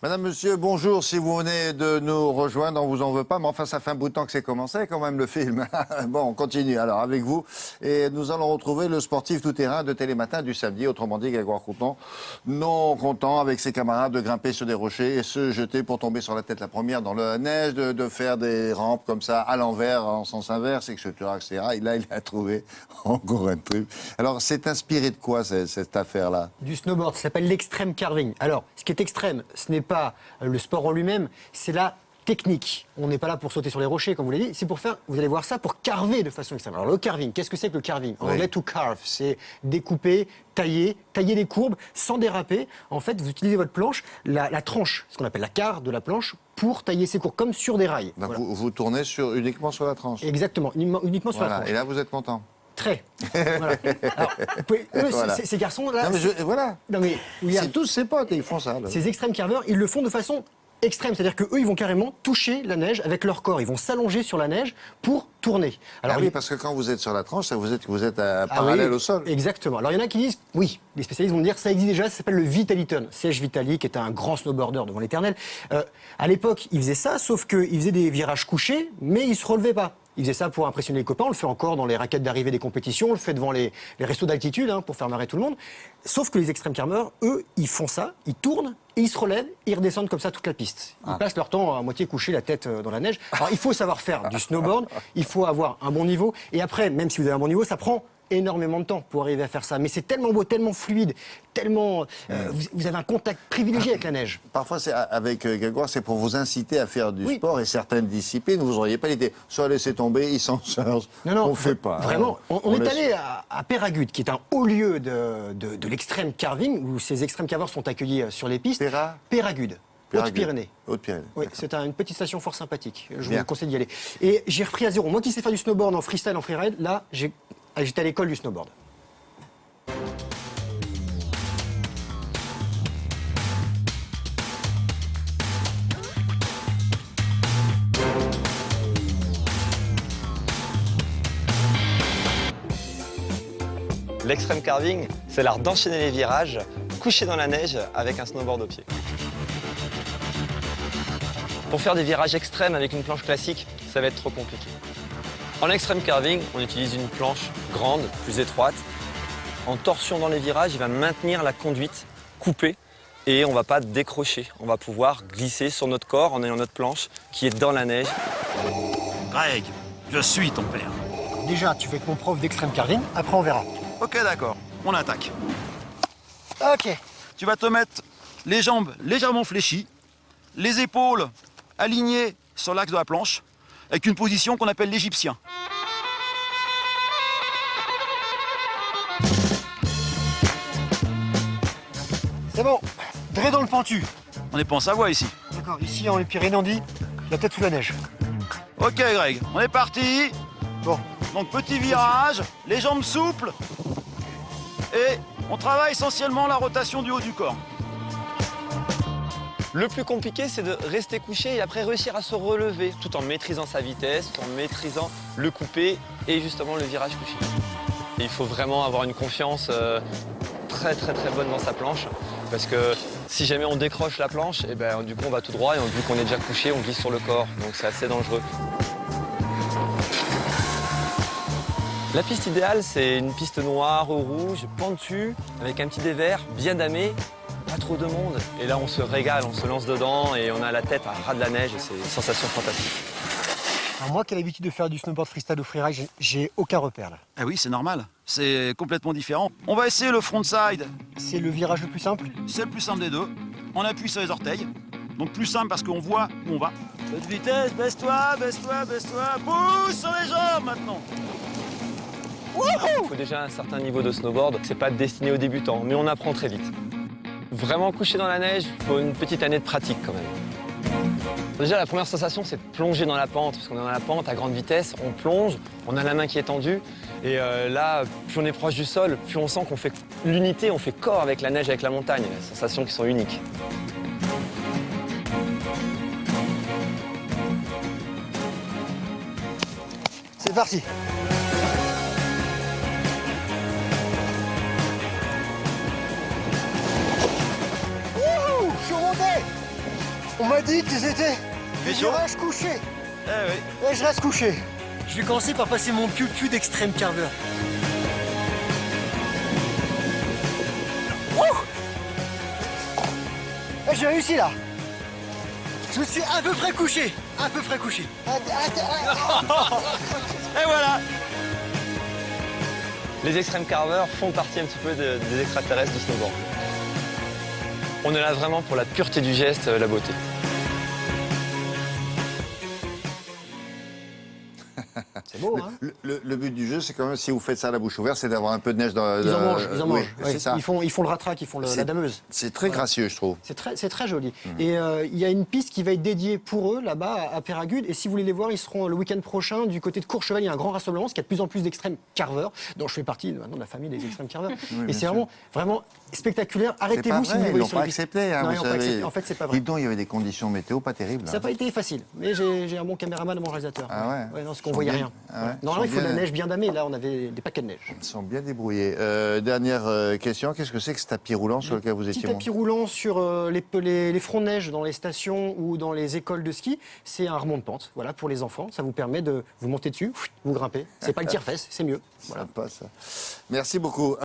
Madame, monsieur, bonjour. Si vous venez de nous rejoindre, on vous en veut pas, mais enfin, ça fait un bout de temps que c'est commencé quand même le film. Bon, on continue alors avec vous. Et nous allons retrouver le sportif tout-terrain de Télématin du samedi, autrement dit Grégoire Coutan, non content avec ses camarades de grimper sur des rochers et se jeter pour tomber sur la tête la première dans la neige, de faire des rampes comme ça à l'envers, en sens inverse, etc., etc. Et là, il a trouvé encore un truc. Alors, c'est inspiré de quoi cette affaire-là? Du snowboard, ça s'appelle l'extreme carving. Alors, ce qui est extrême, ce n'est pas le sport en lui-même, c'est la technique. On n'est pas là pour sauter sur les rochers, comme vous l'avez dit, c'est pour faire, vous allez voir ça, pour carver de façon extrême. Alors le carving, qu'est-ce que c'est que le carving? En anglais, to carve, c'est découper, tailler des courbes sans déraper. En fait, vous utilisez votre planche, la tranche, ce qu'on appelle la carre de la planche, pour tailler ces courbes, comme sur des rails. Donc Voilà. vous tournez uniquement sur la tranche. Exactement, uniquement sur la tranche. Et là, vous êtes content? Très. Voilà. Alors, Voilà. ces garçons-là... Non, mais voilà. Non, mais, William, C'est tous ses potes et ils font ça. Là. ces extrêmes carveurs, ils le font de façon extrême. C'est-à-dire qu'eux, ils vont carrément toucher la neige avec leur corps. Ils vont s'allonger sur la neige pour tourner. Alors, oui, parce que quand vous êtes sur la tranche, vous êtes parallèle au sol. Exactement. Alors, il y en a qui disent, oui, les spécialistes vont me dire, ça existe déjà, ça s'appelle le Vitaliton. Serge Vitali, qui était un grand snowboarder devant l'éternel. À l'époque, il faisait ça, sauf qu'il faisait des virages couchés, mais il se relevait pas. Il faisait ça pour impressionner les copains, on le fait encore dans les raquettes d'arrivée des compétitions, on le fait devant les restos d'altitude, pour faire marrer tout le monde. Sauf que les extrême carveurs, eux, ils font ça, ils tournent, et ils se relèvent, et ils redescendent comme ça toute la piste. Ils passent leur temps à moitié couchés, la tête dans la neige. Alors il faut savoir faire du snowboard, il faut avoir un bon niveau, et après, même si vous avez un bon niveau, ça prend énormément de temps pour arriver à faire ça. Mais c'est tellement beau, tellement fluide, tellement... vous avez un contact privilégié avec la neige. Parfois, avec Grégoire, c'est pour vous inciter à faire du sport et certaines disciplines. Vous n'auriez pas l'idée, soit laisser tomber, ils s'en chargent. Non, on ne fait pas. Vraiment, on est allé à Peyragudes, qui est un haut lieu de l'extrême carving, où ces extrêmes carveurs sont accueillis sur les pistes. Peyragudes. Haute-Pyrénées. Haute-Pyrénées. Oui, c'est une petite station fort sympathique. Je vous conseille d'y aller. Et j'ai repris à zéro. Moi qui sais faire du snowboard en freestyle, en freeride, là, j'étais à l'école du snowboard. L'extreme carving, c'est l'art d'enchaîner les virages, couché dans la neige avec un snowboard au pied. Pour faire des virages extrêmes avec une planche classique, ça va être trop compliqué. En extreme carving, on utilise une planche grande, plus étroite. En torsion dans les virages, il va maintenir la conduite coupée et on ne va pas décrocher. On va pouvoir glisser sur notre corps en ayant notre planche qui est dans la neige. Greg, je suis ton père. Déjà, tu fais avec mon prof d'extreme carving, après on verra. Ok, d'accord, on attaque. Ok. Tu vas te mettre les jambes légèrement fléchies, les épaules alignées sur l'axe de la planche, avec une position qu'on appelle l'égyptien. C'est bon. Dré dans le pentu. On n'est pas en Savoie ici. D'accord, ici, en Pyrénées, on dit la tête sous la neige. Ok, Greg, on est parti. Bon. Donc, petit virage, les jambes souples. Et on travaille essentiellement la rotation du haut du corps. Le plus compliqué, c'est de rester couché et après réussir à se relever, tout en maîtrisant sa vitesse, tout en maîtrisant le coupé et justement le virage couché. Et il faut vraiment avoir une confiance très bonne dans sa planche, parce que si jamais on décroche la planche, et du coup on va tout droit et vu qu'on est déjà couché, on glisse sur le corps, donc c'est assez dangereux. La piste idéale, c'est une piste noire ou rouge, pentue, avec un petit dévers, bien damé, pas trop de monde. Et là, on se régale, on se lance dedans et on a la tête à ras de la neige et c'est une sensation fantastique. Alors moi qui ai l'habitude de faire du snowboard freestyle ou freeride, j'ai aucun repère là. Ah oui, c'est normal. C'est complètement différent. On va essayer le frontside. C'est le virage le plus simple? C'est le plus simple des deux. On appuie sur les orteils. Donc plus simple parce qu'on voit où on va. Votre vitesse, baisse-toi, baisse-toi, baisse-toi. Pousse sur les jambes maintenant. Il faut déjà un certain niveau de snowboard. C'est pas destiné aux débutants, mais on apprend très vite. Vraiment couché dans la neige, il faut une petite année de pratique quand même. Déjà, la première sensation, c'est de plonger dans la pente, parce qu'on est dans la pente à grande vitesse, on plonge, on a la main qui est tendue, et là, plus on est proche du sol, plus on sent qu'on fait l'unité, on fait corps avec la neige, avec la montagne, des sensations qui sont uniques. C'est parti. Wouhou, je suis remonté. On m'a dit qu'ils étaient Mais des chaud. virages couchés. Eh oui. Et je reste couché. Je vais commencer par passer mon piou-piou d'extrême carver. J'ai réussi là. Je suis à peu près couché. À peu près couché. Et voilà. Les extreme carvers font partie un petit peu des extraterrestres du snowboard. On est là vraiment pour la pureté du geste, la beauté. C'est beau, hein? Le but du jeu, c'est quand même, si vous faites ça à la bouche ouverte, c'est d'avoir un peu de neige dans... Ils en mangent, ils en oui, mangent. c'est Ouais. ça. Ils font le ratrac, ils font la dameuse. C'est très gracieux, je trouve. C'est très joli. Et il y a une piste qui va être dédiée pour eux là-bas à Péragude. Et si vous voulez les voir, ils seront le week-end prochain du côté de Courchevel. Il y a un grand rassemblement parce qu'il y a de plus en plus d'extrêmes carvers, dont je fais partie maintenant de la famille des extrêmes carvers. Et c'est vraiment spectaculaire. Arrêtez-vous si vous Ils voyez l'ont sur pas les pistes. accepté, hein, Non, vous ils l'ont pas savez. accepté. En fait, c'est pas vrai. Dis donc, il y avait des conditions météo pas terribles. Ça n'a pas été facile, mais j'ai un bon caméraman à mon réalisateur. Ah ouais. Non, parce qu'on Ils sont voyait bien- rien. ah ouais. Normalement, Ils il sont faut de la bien- neige bien damée. Là, on avait des paquets de neige. Ils sont bien débrouillés. Dernière question, qu'est-ce que c'est que ce tapis roulant sur lequel vous Petit étiez tapis roulant sur les fronts de neige dans les stations ou dans les écoles de ski, c'est un remont de pente. Voilà, pour les enfants, ça vous permet de vous monter dessus, vous grimpez. C'est pas le tire-fesse, c'est mieux. Voilà. Sympa, ça. Merci beaucoup.